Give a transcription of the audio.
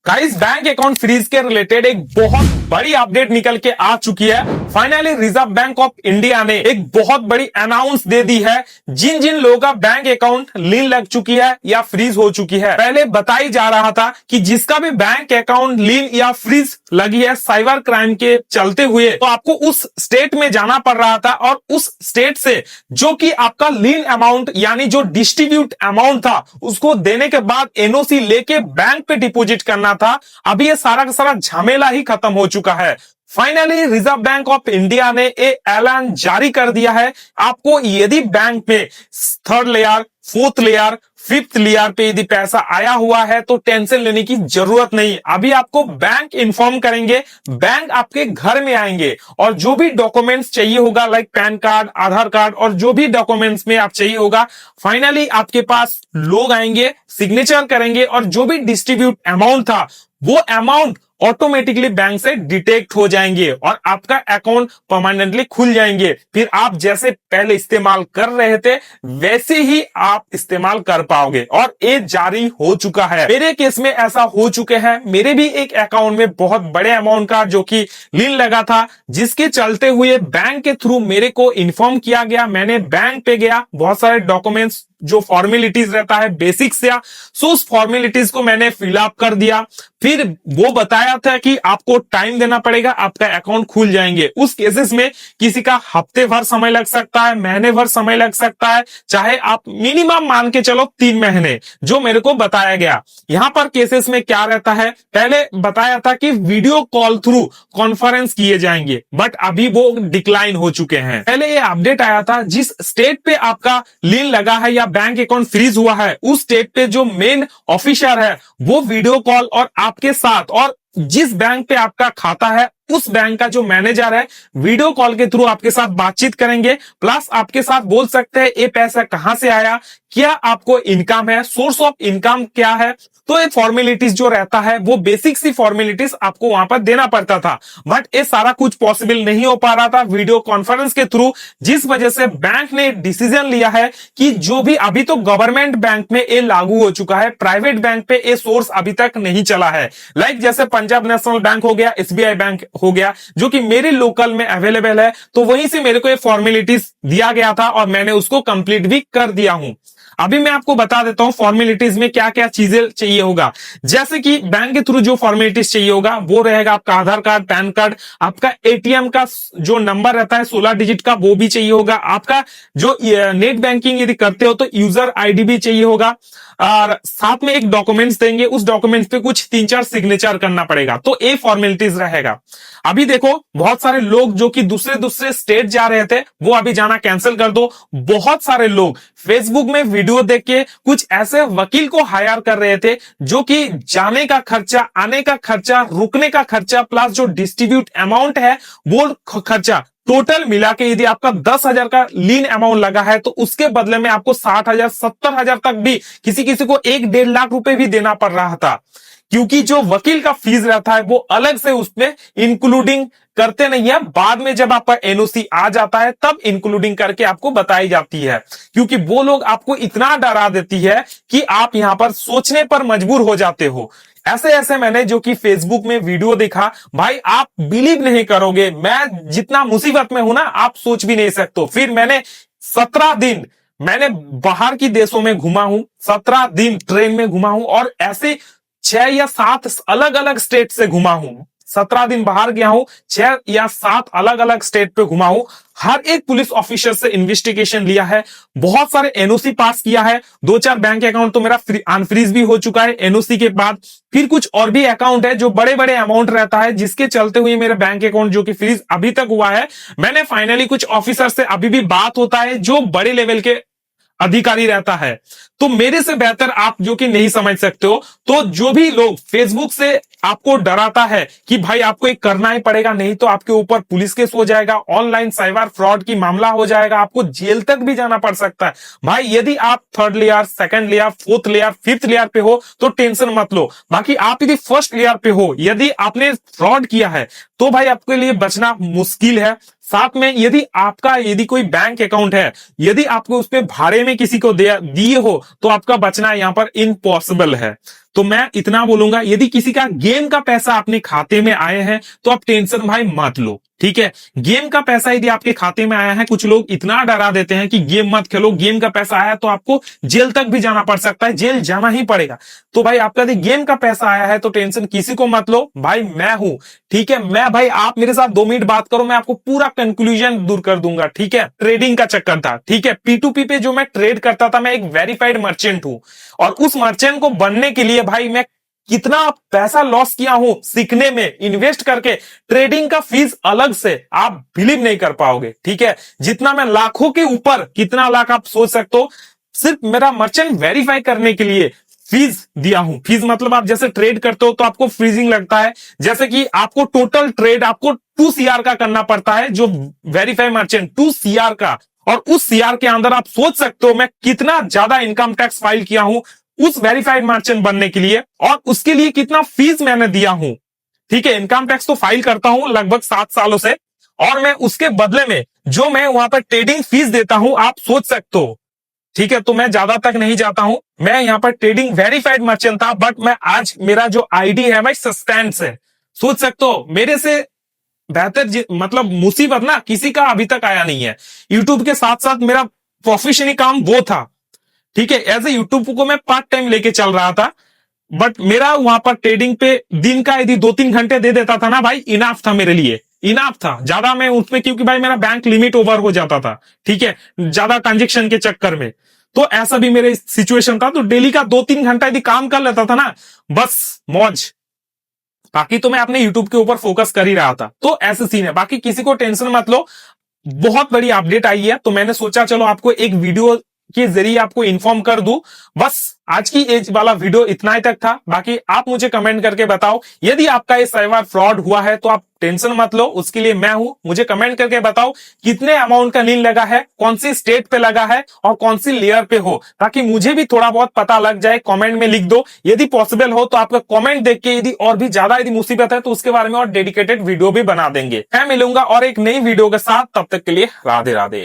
Guys, bank account freeze के related एक बहुत बड़ी अपडेट निकल के आ चुकी है। Finally reserve bank of India ने एक बहुत बड़ी अनाउंस दे दी है। जिन जिन लोगों का बैंक अकाउंट लीन लग चुकी है या फ्रीज हो चुकी है, पहले बताई जा रहा था कि जिसका भी बैंक अकाउंट लीन या फ्रीज लगी है साइबर क्राइम के चलते हुए, तो आपको उस स्टेट में जाना पड़ रहा था और उस स्टेट से जो कि आपका लीन अमाउंट यानी जो डिस्ट्रीब्यूट अमाउंट था उसको देने के बाद एनओसी लेके बैंक पे डिपॉजिट करना था। अभी ये सारा का सारा झमेला ही खत्म हो चुका है। Finally reserve bank of India ने एक ऐलान जारी कर दिया है। आपको यदि बैंक में third layer, fourth layer, fifth layer पे यदि पैसा आया हुआ है तो टेंशन लेने की जरूरत नहीं। अभी आपको बैंक इन्फॉर्म करेंगे, बैंक आपके घर में आएंगे और जो भी डॉक्यूमेंट्स चाहिए होगा लाइक पैन कार्ड, आधार कार्ड और जो भी डॉक्यूमेंट्स में आप चाहिए होगा, फाइनली आपके पास लोग आएंगे, सिग्नेचर करेंगे और जो भी डिस्ट्रीब्यूट अमाउंट था वो अमाउंट ऑटोमेटिकली बैंक से डिटेक्ट हो जाएंगे और आपका अकाउंट परमानेंटली खुल जाएंगे। फिर आप जैसे पहले इस्तेमाल कर रहे थे वैसे ही आप इस्तेमाल कर पाओगे और ये जारी हो चुका है। मेरे केस में ऐसा हो चुके हैं। मेरे भी एक अकाउंट में बहुत बड़े अमाउंट का जो कि लीन लगा था, जिसके चलते हुए बैंक के थ्रू मेरे को इन्फॉर्म किया गया। मैंने बैंक पे गया, बहुत सारे डॉक्यूमेंट्स जो फॉर्मेलिटीज रहता है बेसिक्स या सो उस फॉर्मेलिटीज को मैंने फिलअप कर दिया। फिर वो बताया था कि आपको टाइम देना पड़ेगा, आपका अकाउंट खुल जाएंगे। उस केसेस में किसी का हफ्ते भर समय लग सकता है, महीने भर समय लग सकता है, चाहे आप मिनिमम मान के चलो 3 महीने, जो मेरे को बताया गया। यहाँ पर केसेस में क्या रहता है, पहले बताया था कि वीडियो कॉल थ्रू कॉन्फ्रेंस किए जाएंगे, बट अभी वो डिक्लाइन हो चुके हैं। पहले ये अपडेट आया था जिस स्टेट पे आपका लीन लगा है या बैंक अकाउंट फ्रीज हुआ है उस स्टेट पे जो मेन ऑफिसर है वो वीडियो कॉल और आपके साथ, और जिस बैंक पे आपका खाता है उस बैंक का जो मैनेजर है वीडियो कॉल के थ्रू आपके साथ बातचीत करेंगे। प्लस आपके साथ बोल सकते हैं ये पैसा कहां से आया, क्या आपको इनकम है, सोर्स ऑफ इनकम क्या है। तो ये फॉर्मेलिटीज जो रहता है वो बेसिक सी फॉर्मेलिटीज आपको वहां पर देना पड़ता था, बट ये सारा कुछ पॉसिबल नहीं हो पा रहा था वीडियो कॉन्फ्रेंस के थ्रू, जिस वजह से बैंक ने डिसीजन लिया है कि जो भी अभी तो गवर्नमेंट बैंक में ये लागू हो चुका है, प्राइवेट बैंक पे ये सोर्स अभी तक नहीं चला है। लाइक जैसे पंजाब नेशनल बैंक हो गया, एसबीआई बैंक हो गया, जो कि मेरे लोकल में अवेलेबल है, तो वहीं से मेरे को ये फॉर्मेलिटीज दिया गया था और मैंने उसको कंप्लीट भी कर दिया हूं। अभी मैं आपको बता देता हूं फॉर्मेलिटीज में क्या क्या चीजें चाहिए होगा। जैसे कि बैंक के थ्रू जो फॉर्मेलिटीज चाहिए होगा वो रहेगा आपका आधार कार्ड, पैन कार्ड, आपका एटीएम का जो नंबर रहता है 16 डिजिट का वो भी चाहिए होगा, आपका जो नेट बैंकिंग यदि करते हो तो यूजर आईडी भी चाहिए होगा, और साथ में एक डॉक्यूमेंट्स देंगे, उस डॉक्यूमेंट्स पे कुछ 3-4 सिग्नेचर करना पड़ेगा। तो ये फॉर्मेलिटीज रहेगा। अभी देखो बहुत सारे लोग जो कि दूसरे दूसरे स्टेट जा रहे थे वो अभी जाना कैंसिल कर दो। बहुत सारे लोग फेसबुक में वीडियो देख के कुछ ऐसे वकील को हायर कर रहे थे जो कि जाने का खर्चा, आने का खर्चा, रुकने का खर्चा प्लस जो डिस्ट्रीब्यूट अमाउंट है वो खर्चा टोटल मिला के यदि आपका 10,000 का लीन अमाउंट लगा है तो उसके बदले में आपको 60,000, 70,000 तक भी, किसी किसी को 1-1.5 लाख रुपए भी देना पड़ रहा था, क्योंकि जो वकील का फीस रहता है वो अलग से उसमें इंक्लूडिंग करते नहीं है। बाद में जब आपका एनओसी आ जाता है तब इंक्लूडिंग करके आपको बताई जाती है, क्योंकि वो लोग आपको इतना डरा देती है कि आप यहां पर सोचने पर मजबूर हो जाते हो। ऐसे ऐसे मैंने जो कि फेसबुक में वीडियो देखा, भाई आप बिलीव नहीं करोगे, मैं जितना मुसीबत में हूं ना आप सोच भी नहीं सकते। फिर मैंने 17 दिन मैंने बाहर की देशों में घुमा हूं, 17 दिन ट्रेन में घुमा हूं और ऐसे 6 या 7 अलग अलग स्टेट से घुमा हूं। 17 दिन बाहर गया हूं, 6 या 7 अलग अलग स्टेट पे घुमा हूं, हर एक पुलिस ऑफिसर से इन्वेस्टिगेशन लिया है, बहुत सारे एनओसी पास किया है, 2-4 बैंक अकाउंट तो मेरा अनफ्रीज भी हो चुका है एनओसी के बाद। फिर कुछ और भी अकाउंट है जो बड़े बड़े अमाउंट रहता है जिसके चलते हुए मेरे बैंक अकाउंट जो कि फ्रीज अभी तक हुआ है। मैंने फाइनली कुछ ऑफिसर से अभी भी बात होता है जो बड़े लेवल के अधिकारी रहता है, तो मेरे से बेहतर आप जो कि नहीं समझ सकते हो। तो जो भी लोग फेसबुक से आपको डराता है कि भाई आपको एक करना ही पड़ेगा, नहीं तो आपके ऊपर पुलिस केस हो जाएगा, ऑनलाइन साइबर फ्रॉड की मामला हो जाएगा, आपको जेल तक भी जाना पड़ सकता है। भाई यदि आप third layer, second layer, fourth layer, fifth layer पे हो तो टेंशन मत लो। बाकी आप यदि फर्स्ट लेयर पे हो, यदि आपने फ्रॉड किया है तो भाई आपके लिए बचना मुश्किल है। साथ में यदि कोई बैंक अकाउंट है, यदि आपको उस पे भाड़े में किसी को दिए हो तो आपका बचना यहाँ पर इम्पॉसिबल है। तो मैं इतना बोलूंगा, यदि किसी का गेम का पैसा अपने खाते में आए हैं तो आप टेंशन भाई मत लो, ठीक है। गेम का पैसा यदि आपके खाते में आया है, कुछ लोग इतना डरा देते हैं कि गेम मत खेलो, गेम का पैसा आया तो आपको जेल तक भी जाना पड़ सकता है, जेल जाना ही पड़ेगा। तो भाई आपका यदि गेम का पैसा आया है तो टेंशन किसी को मत लो, भाई मैं हूं, ठीक है। मैं भाई, आप मेरे साथ 2 मिनट बात करो, मैं आपको पूरा कंक्लूजन दूर कर दूंगा, ठीक है। ट्रेडिंग का चक्कर था, ठीक है, P2P पे जो मैं ट्रेड करता था, मैं एक वेरीफाइड मर्चेंट हूं, और उस मर्चेंट को बनने के लिए भाई मैं कितना पैसा लॉस किया हूं सीखने में, इन्वेस्ट करके। ट्रेडिंग का फीस अलग से आप बिलीव नहीं कर पाओगे, ठीक है। जितना मैं लाखों के ऊपर, कितना लाख आप सोच सकते हो, सिर्फ मेरा मर्चेंट वेरीफाई करने के लिए फीस दिया हूं। फीस मतलब आप जैसे ट्रेड करते हो तो आपको फ्रीजिंग लगता है, जैसे कि आपको टोटल ट्रेड आपको 2 CR का करना पड़ता है, जो वेरीफाई मर्चेंट 2 CR का, और उस CR के अंदर आप सोच सकते हो मैं कितना ज्यादा इनकम टैक्स फाइल किया हूं उस वेरीफाइड मर्चेंट बनने के लिए, और उसके लिए कितना फीस मैंने दिया हूं, ठीक है। इनकम टैक्स तो फाइल करता हूं लगभग 7 सालों से, और मैं उसके बदले में जो मैं वहां पर ट्रेडिंग फीस देता हूं, आप सोच सकते हो, ठीक है। तो मैं ज्यादा तक नहीं जाता हूं, मैं यहाँ पर ट्रेडिंग वेरीफाइड मर्चेंट था, बट मैं आज मेरा जो आईडी है भाई सस्पेंस है। सोच सकते हो, मेरे से बेहतर मतलब मुसीबत ना किसी का अभी तक आया नहीं है। यूट्यूब के साथ साथ मेरा प्रोफेशनली काम वो था, ठीक है। एज ए यूट्यूब को मैं पार्ट टाइम लेके चल रहा था, बट मेरा वहां पर ट्रेडिंग पे दिन का यदि 2-3 घंटे दे देता था ना भाई, इनाफ था मेरे लिए, इनाफ था। ज्यादा मैं उसमें, क्योंकि भाई मेरा बैंक लिमिट ओवर हो जाता था, ठीक है, ज्यादा ट्रांजेक्शन के चक्कर में। तो ऐसा भी मेरे सिचुएशन था, तो डेली का 2-3 घंटा यदि काम कर लेता था ना, बस मौज। बाकी तो मैं अपने यूट्यूब के ऊपर फोकस कर ही रहा था। तो ऐसे सीन है, बाकी किसी को टेंशन मत लो, बहुत बड़ी अपडेट आई है, तो मैंने सोचा चलो आपको एक वीडियो के जरिए आपको इन्फॉर्म कर दूं। बस आज की एज वाला वीडियो इतना ही तक था। बाकी आप मुझे कमेंट करके बताओ, यदि आपका ये साइबर फ्रॉड हुआ है तो आप टेंशन मत लो, उसके लिए मैं हूं। मुझे कमेंट करके बताओ कितने अमाउंट का लीन लगा है, कौन सी स्टेट पे लगा है, और कौन सी लेयर पे हो, ताकि मुझे भी थोड़ा बहुत पता लग जाए। कमेंट में लिख दो, यदि पॉसिबल हो तो आपका कमेंट देख के यदि और भी ज्यादा यदि मुसीबत है तो उसके बारे में और डेडिकेटेड वीडियो भी बना देंगे। मैं मिलूंगा और एक नई वीडियो के साथ, तब तक के लिए राधे राधे।